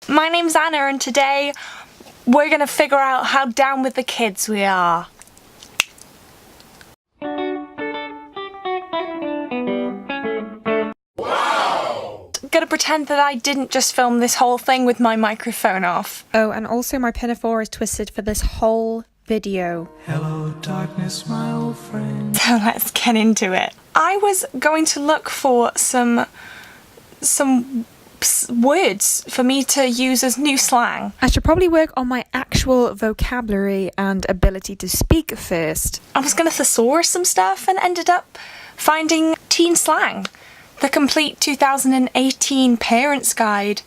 My name's Anna and today we're gonna figure out how down with the kids we are. Wow! I'm gonna pretend that I didn't just film this whole thing with my microphone off. Oh, and also my pinafore is twisted for this whole video. Hello darkness, my old friend. So let's get into it. I was going to look for some words for me to use as new slang. I should probably work on my actual vocabulary and ability to speak first. I was going to thesaurus some stuff and ended up finding teen slang, the complete 2018 Parents Guide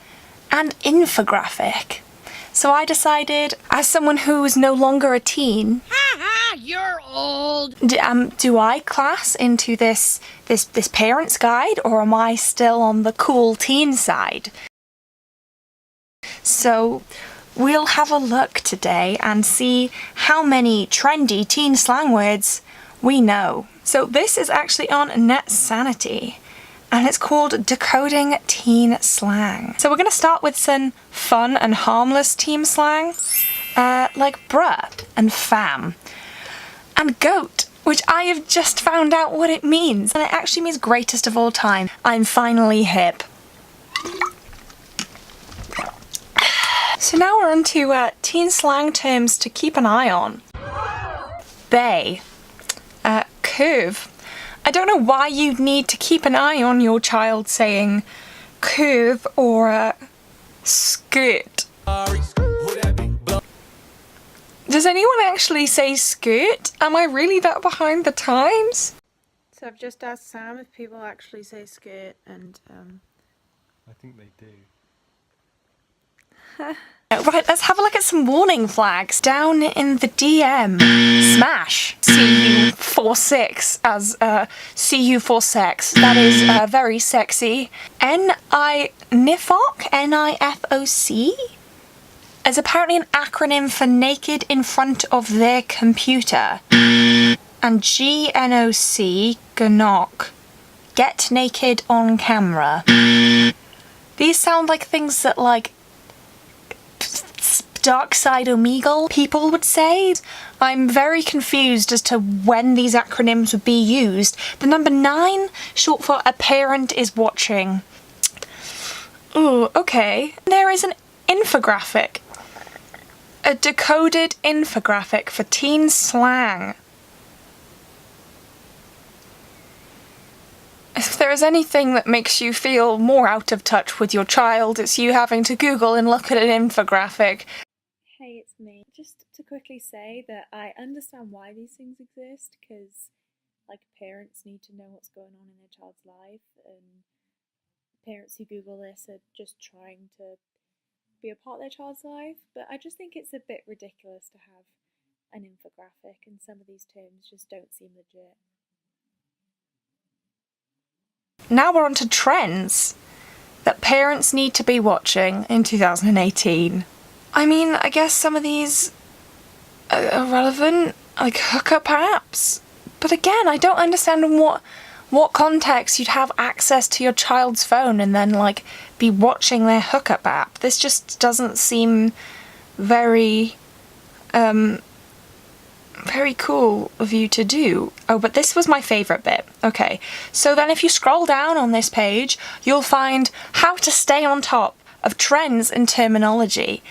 and infographic. So I decided, as someone who is no longer a teen, you're old. Do I class into this parents guide, or am I still on the cool teen side? So we'll have a look today and see how many trendy teen slang words we know. So this is actually on netsanity, and it's called Decoding Teen Slang. So we're going to start with some fun and harmless teen slang, like bruh and fam. And goat, which I have just found out what it means. And it actually means greatest of all time. I'm finally hip. So now we're on to teen slang terms to keep an eye on. Bay. Curve. I don't know why you'd need to keep an eye on your child saying curve or skirt. Does anyone actually say skirt? Am I really that behind the times? So I've just asked Sam if people actually say skirt, and I think they do. Right, let's have a look at some warning flags. Down in the DM, smash, CU46 as CU4sex. That is very sexy. NIFOC, NIFOC, is apparently an acronym for naked in front of their computer. And GNOC, GNOC, get naked on camera. These sound like things that, like, Dark Side Omegle people would say. I'm very confused as to when these acronyms would be used. The number 9, short for a parent is watching. Ooh, okay. There is an infographic. A decoded infographic for teen slang. If there is anything that makes you feel more out of touch with your child, it's you having to Google and look at an infographic. Hey, it's me. Just to quickly say that I understand why these things exist, because like parents need to know what's going on in their child's life, and parents who Google this are just trying to be a part of their child's life. But I just think it's a bit ridiculous to have an infographic, and some of these terms just don't seem legit. Now we're on to trends that parents need to be watching in 2018. I mean, I guess some of these are relevant, like hookup apps. But again, I don't understand in what context you'd have access to your child's phone and then, like, be watching their hookup app. This just doesn't seem very cool of you to do. Oh, but this was my favourite bit. Okay, so then if you scroll down on this page, you'll find how to stay on top of trends and terminology.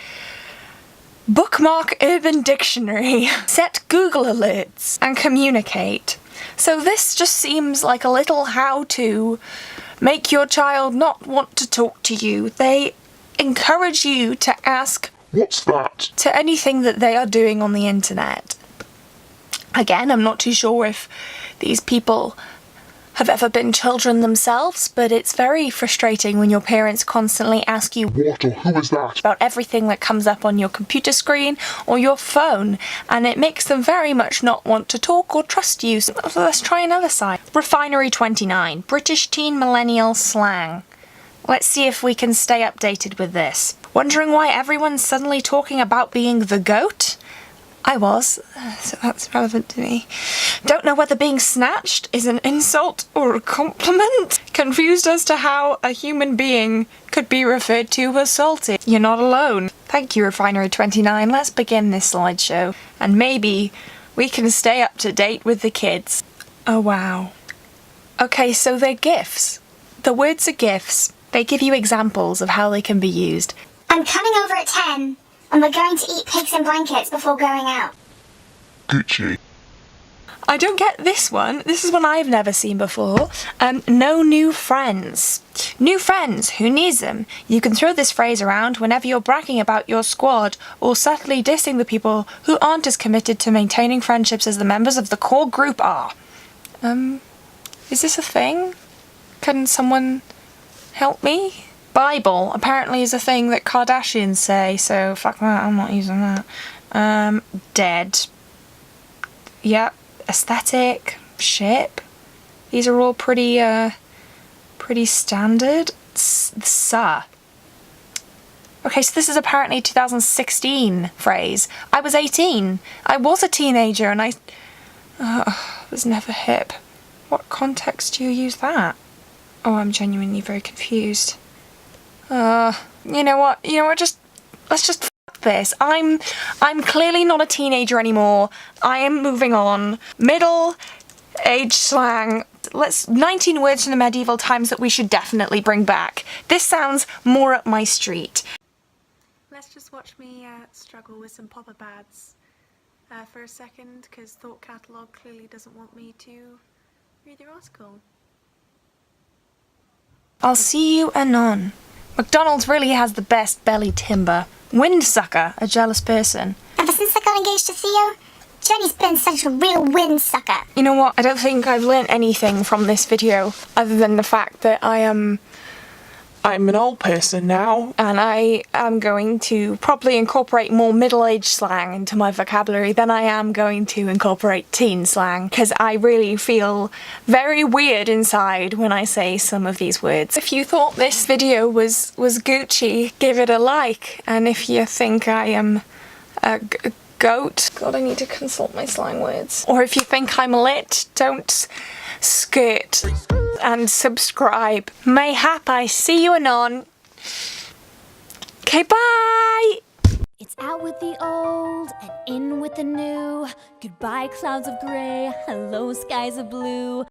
Bookmark Urban Dictionary, set Google alerts, and communicate. So this just seems like a little how to make your child not want to talk to you. They encourage you to ask, "What's that?" to anything that they are doing on the internet. Again, I'm not too sure if these people have ever been children themselves, but it's very frustrating when your parents constantly ask you, "What or who is that?" about everything that comes up on your computer screen or your phone, and it makes them very much not want to talk or trust you. So let's try another side. Refinery 29, British teen millennial slang. Let's see if we can stay updated with this. Wondering why everyone's suddenly talking about being the goat? I was, so that's relevant to me. Don't know whether being snatched is an insult or a compliment. Confused as to how a human being could be referred to as salty. You're not alone. Thank you, Refinery29. Let's begin this slideshow. And maybe we can stay up to date with the kids. Oh wow. Okay, so they're GIFs. The words are GIFs. They give you examples of how they can be used. I'm coming over at 10, and we're going to eat pigs in blankets before going out. Gucci. I don't get this one. This is one I've never seen before. No new friends. New friends, who needs them? You can throw this phrase around whenever you're bragging about your squad or subtly dissing the people who aren't as committed to maintaining friendships as the members of the core group are. Is this a thing? Can someone help me? Bible apparently is a thing that Kardashians say, so fuck that, I'm not using that. Dead. Yep. Aesthetic. Ship. These are all pretty standard. Sir. Okay, so this is apparently a 2016 phrase. I was 18. I was a teenager and I was never hip. What context do you use that? Oh, I'm genuinely very confused. You know what? Let's just f this. I'm clearly not a teenager anymore. I am moving on. Middle age slang. 19 words from the medieval times that we should definitely bring back. This sounds more up my street. Let's just watch me struggle with some pop-up ads for a second, because Thought Catalog clearly doesn't want me to read the article. I'll see you anon. McDonald's really has the best belly timber. Windsucker, a jealous person. Ever since I got engaged to Theo, Jenny's been such a real windsucker. You know what? I don't think I've learnt anything from this video other than the fact that I'm an old person now, and I am going to probably incorporate more middle-aged slang into my vocabulary than I am going to incorporate teen slang, because I really feel very weird inside when I say some of these words. If you thought this video was Gucci, give it a like, and if you think I am a goat, God, I need to consult my slang words. Or if you think I'm lit, don't skirt and subscribe. Mayhap I see you anon. Okay, bye! It's out with the old and in with the new. Goodbye clouds of grey, hello skies of blue.